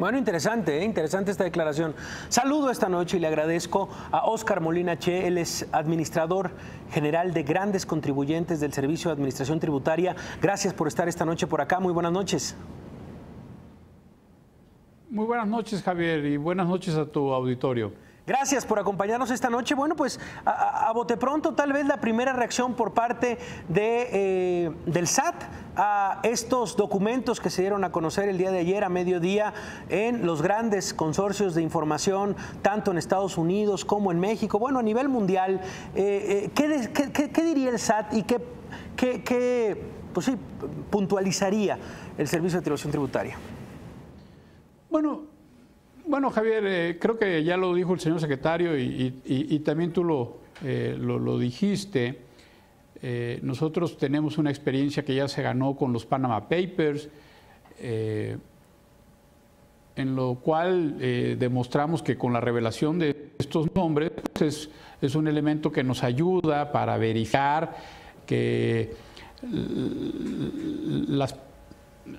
Bueno, interesante, interesante esta declaración. Saludo esta noche y le agradezco a Óscar Molina Che, él es administrador general de grandes contribuyentes del Servicio de Administración Tributaria. Gracias por estar esta noche por acá. Muy buenas noches. Muy buenas noches, Javier, y buenas noches a tu auditorio. Gracias por acompañarnos esta noche. Bueno, pues a bote pronto, tal vez la primera reacción por parte del SAT a estos documentos que se dieron a conocer el día de ayer a mediodía en los grandes consorcios de información, tanto en Estados Unidos como en México, bueno, a nivel mundial. ¿Qué diría el SAT y qué pues sí, puntualizaría el Servicio de Administración Tributaria? Bueno, Javier, creo que ya lo dijo el señor secretario y también tú lo dijiste. Nosotros tenemos una experiencia que ya se ganó con los Panama Papers, en lo cual demostramos que con la revelación de estos nombres es un elemento que nos ayuda para verificar que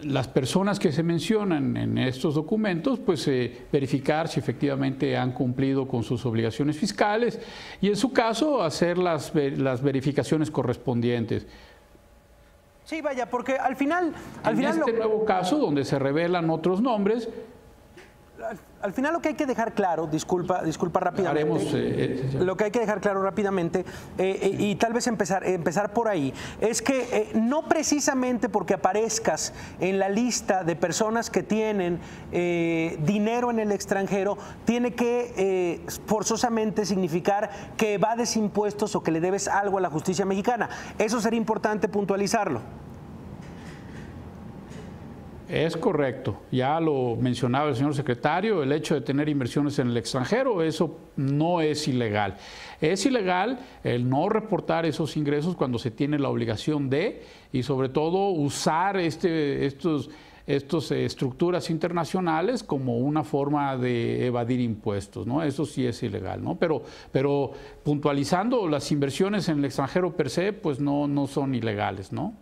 las personas que se mencionan en estos documentos, pues verificar si efectivamente han cumplido con sus obligaciones fiscales y en su caso hacer las verificaciones correspondientes. Sí, vaya, porque al final nuevo caso donde se revelan otros nombres, al final lo que hay que dejar claro, disculpa rápidamente, lo que hay que dejar claro rápidamente y tal vez empezar por ahí, es que no precisamente porque aparezcas en la lista de personas que tienen dinero en el extranjero, tiene que forzosamente significar que evades impuestos o que le debes algo a la justicia mexicana. Eso sería importante puntualizarlo. Es correcto, ya lo mencionaba el señor secretario, el hecho de tener inversiones en el extranjero, eso no es ilegal. Es ilegal el no reportar esos ingresos cuando se tiene la obligación de, y sobre todo usar estas estructuras internacionales como una forma de evadir impuestos, ¿no? Eso sí es ilegal, ¿no? Pero puntualizando, las inversiones en el extranjero per se, pues no son ilegales, ¿no?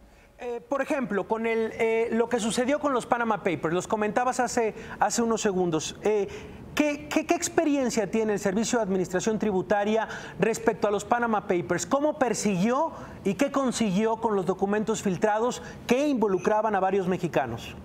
Por ejemplo, con lo que sucedió con los Panama Papers, los comentabas hace unos segundos. ¿Qué experiencia tiene el Servicio de Administración Tributaria respecto a los Panama Papers? ¿Cómo persiguió y qué consiguió con los documentos filtrados que involucraban a varios mexicanos?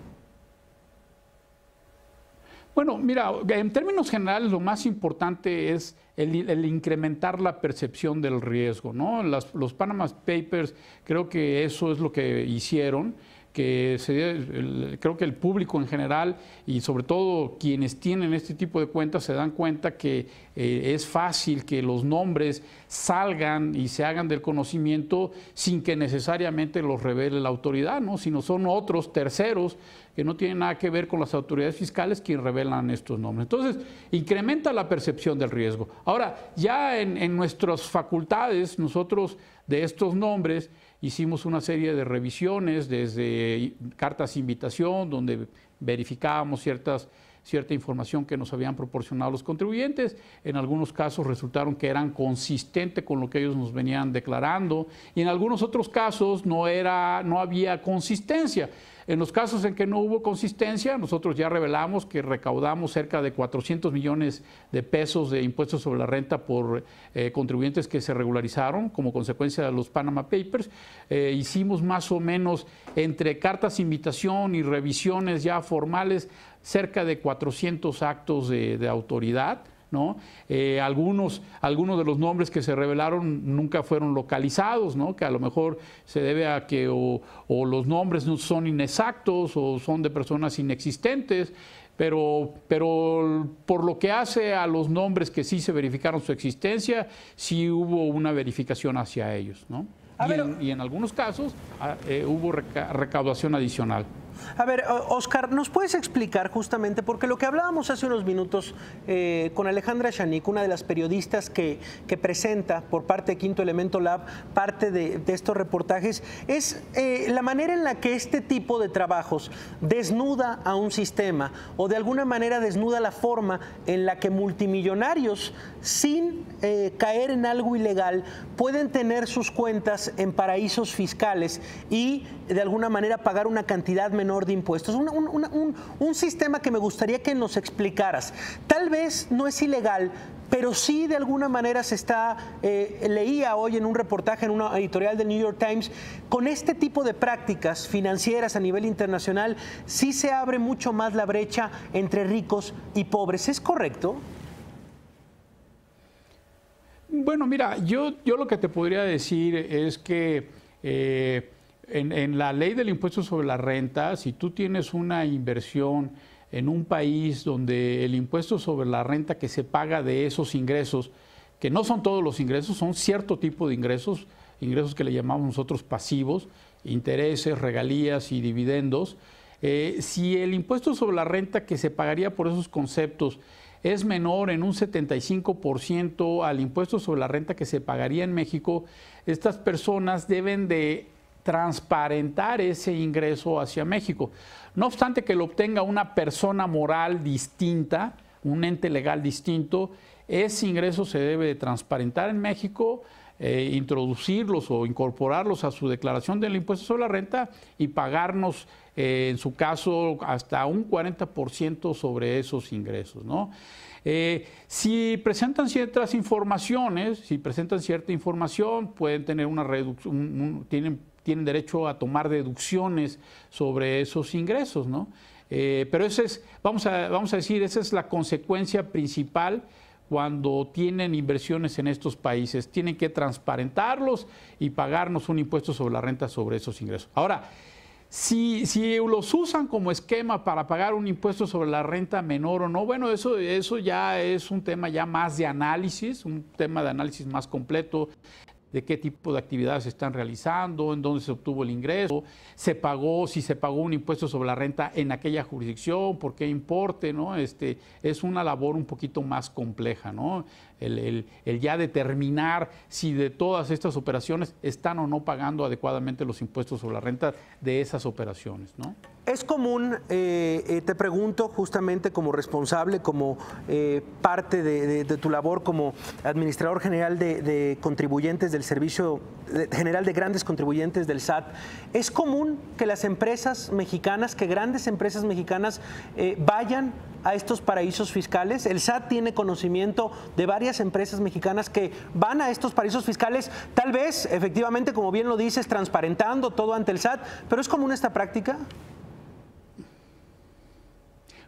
Bueno, mira, en términos generales lo más importante es el incrementar la percepción del riesgo, ¿no? Los Panama Papers, creo que eso es lo que hicieron, creo que el público en general y sobre todo quienes tienen este tipo de cuentas se dan cuenta que es fácil que los nombres salgan y se hagan del conocimiento sin que necesariamente los revele la autoridad, ¿no? Sino son otros terceros que no tienen nada que ver con las autoridades fiscales quienes revelan estos nombres. Entonces, incrementa la percepción del riesgo. Ahora, ya en nuestras facultades, nosotros de estos nombres hicimos una serie de revisiones desde cartas de invitación, donde verificábamos cierta información que nos habían proporcionado los contribuyentes. En algunos casos resultaron que eran consistentes con lo que ellos nos venían declarando y en algunos otros casos no había consistencia. En los casos en que no hubo consistencia, nosotros ya revelamos que recaudamos cerca de 400 millones de pesos de impuestos sobre la renta por contribuyentes que se regularizaron como consecuencia de los Panama Papers. Hicimos más o menos entre cartas de invitación y revisiones ya formales cerca de 400 actos de autoridad, ¿no? Algunos de los nombres que se revelaron nunca fueron localizados, ¿no? Que a lo mejor se debe a que o los nombres no son inexactos o son de personas inexistentes, pero por lo que hace a los nombres que sí se verificaron su existencia, sí hubo una verificación hacia ellos, ¿no? Y en algunos casos hubo recaudación adicional. A ver, Óscar, ¿nos puedes explicar justamente? Porque lo que hablábamos hace unos minutos con Alejandra Shanik, una de las periodistas que presenta por parte de Quinto Elemento Lab parte de estos reportajes, es la manera en la que este tipo de trabajos desnuda a un sistema o de alguna manera desnuda la forma en la que multimillonarios, sin caer en algo ilegal, pueden tener sus cuentas en paraísos fiscales y de alguna manera pagar una cantidad menor menor de impuestos, un sistema que me gustaría que nos explicaras. Tal vez no es ilegal, pero sí de alguna manera se está, leía hoy en un reportaje en una editorial del New York Times, con este tipo de prácticas financieras a nivel internacional, sí se abre mucho más la brecha entre ricos y pobres. ¿Es correcto? Bueno, mira, yo lo que te podría decir es que en la ley del impuesto sobre la renta, si tú tienes una inversión en un país donde el impuesto sobre la renta que se paga de esos ingresos, que no son todos los ingresos, son cierto tipo de ingresos, ingresos que le llamamos nosotros pasivos, intereses, regalías y dividendos, si el impuesto sobre la renta que se pagaría por esos conceptos es menor en un 75% al impuesto sobre la renta que se pagaría en México, estas personas deben de transparentar ese ingreso hacia México. No obstante que lo obtenga una persona moral distinta, un ente legal distinto, ese ingreso se debe de transparentar en México, introducirlos o incorporarlos a su declaración del impuesto sobre la renta y pagarnos, en su caso, hasta un 40% sobre esos ingresos, ¿no? Si presentan ciertas informaciones, si presentan cierta información, pueden tener una reducción, tienen derecho a tomar deducciones sobre esos ingresos, ¿no? Pero ese es, vamos a decir, esa es la consecuencia principal cuando tienen inversiones en estos países. Tienen que transparentarlos y pagarnos un impuesto sobre la renta sobre esos ingresos. Ahora, si los usan como esquema para pagar un impuesto sobre la renta menor o no, bueno, eso ya es un tema ya más de análisis, un tema de análisis más completo, de qué tipo de actividades se están realizando, en dónde se obtuvo el ingreso, si se pagó un impuesto sobre la renta en aquella jurisdicción, por qué importe, ¿no? Es una labor un poquito más compleja, ¿no? El ya determinar si de todas estas operaciones están o no pagando adecuadamente los impuestos sobre la renta de esas operaciones, ¿no? Es común, te pregunto justamente como responsable, como parte de tu labor como administrador general de contribuyentes del Servicio General de Grandes Contribuyentes del SAT, ¿es común que las empresas mexicanas, que grandes empresas mexicanas vayan a estos paraísos fiscales? El SAT tiene conocimiento de varias empresas mexicanas que van a estos paraísos fiscales, tal vez, efectivamente, como bien lo dices, transparentando todo ante el SAT, pero ¿es común esta práctica?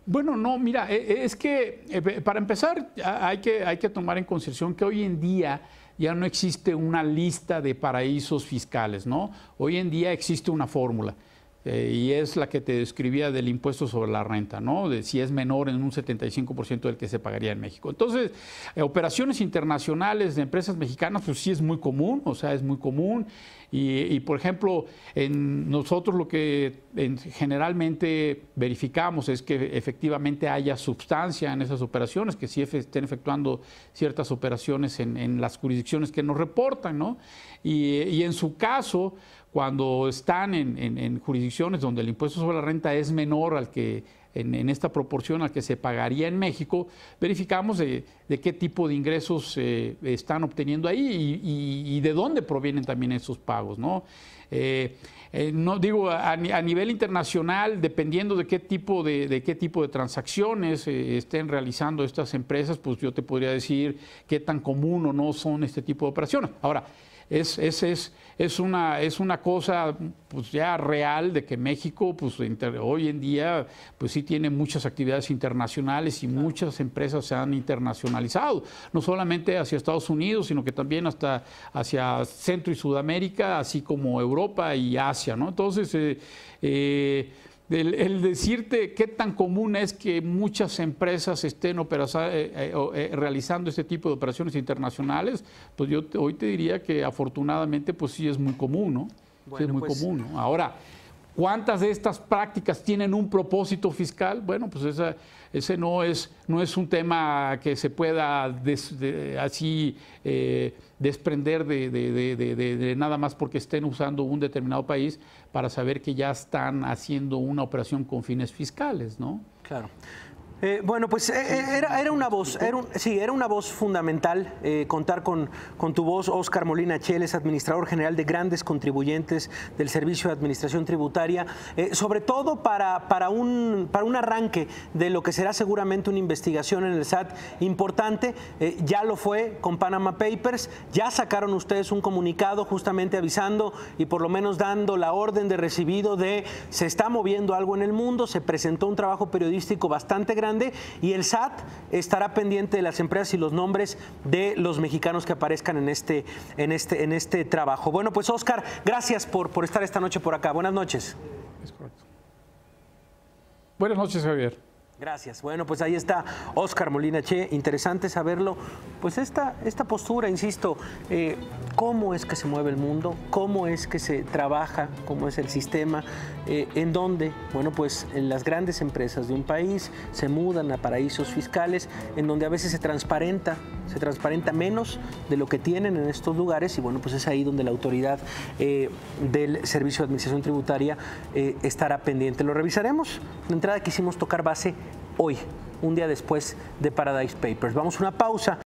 Bueno, no, mira, es que para empezar hay que tomar en consideración que hoy en día ya no existe una lista de paraísos fiscales, ¿no? Hoy en día existe una fórmula. Y es la que te describía del impuesto sobre la renta, ¿no? De si es menor en un 75% del que se pagaría en México. Entonces, operaciones internacionales de empresas mexicanas, pues sí es muy común, o sea, es muy común. Y por ejemplo, nosotros lo que generalmente verificamos es que efectivamente haya sustancia en esas operaciones, que sí estén efectuando ciertas operaciones en las jurisdicciones que nos reportan, ¿no? Y en su caso, cuando están en jurisdicciones donde el impuesto sobre la renta es menor al que en esta proporción al que se pagaría en México, verificamos de qué tipo de ingresos están obteniendo ahí y de dónde provienen también esos pagos, ¿no? No digo a nivel internacional, dependiendo de qué tipo de transacciones estén realizando estas empresas, pues yo te podría decir qué tan común o no son este tipo de operaciones. Ahora, es una cosa pues ya real de que México pues hoy en día pues sí tiene muchas actividades internacionales y muchas empresas se han internacionalizado, no solamente hacia Estados Unidos, sino que también hasta hacia Centro y Sudamérica, así como Europa y Asia, ¿no? Entonces, el decirte qué tan común es que muchas empresas estén realizando este tipo de operaciones internacionales, pues yo hoy te diría que afortunadamente pues sí es muy común, ¿no? Bueno, sí es muy común, ¿no? Ahora, ¿cuántas de estas prácticas tienen un propósito fiscal? Bueno, pues ese no es un tema que se pueda desprender de nada más porque estén usando un determinado país para saber que ya están haciendo una operación con fines fiscales, ¿no? Claro. Bueno, pues era una voz, era una voz fundamental contar con tu voz. Óscar Molina Chel es administrador general de grandes contribuyentes del Servicio de Administración Tributaria, sobre todo para un arranque de lo que será seguramente una investigación en el SAT importante. Ya lo fue con Panama Papers, ya sacaron ustedes un comunicado justamente avisando y por lo menos dando la orden de recibido de se está moviendo algo en el mundo, se presentó un trabajo periodístico bastante grande y el SAT estará pendiente de las empresas y los nombres de los mexicanos que aparezcan en este trabajo. Bueno, pues Óscar, gracias por estar esta noche por acá. Buenas noches. Es correcto. Buenas noches, Javier. Gracias. Bueno, pues ahí está Óscar Molina Chel. Interesante saberlo. Pues esta postura, insisto, cómo es que se mueve el mundo, cómo es que se trabaja, cómo es el sistema, en donde, bueno, pues en las grandes empresas de un país se mudan a paraísos fiscales, en donde a veces se transparenta menos de lo que tienen en estos lugares y bueno, pues es ahí donde la autoridad del Servicio de Administración Tributaria estará pendiente. Lo revisaremos. De entrada quisimos tocar base hoy, un día después de Paradise Papers. Vamos a una pausa.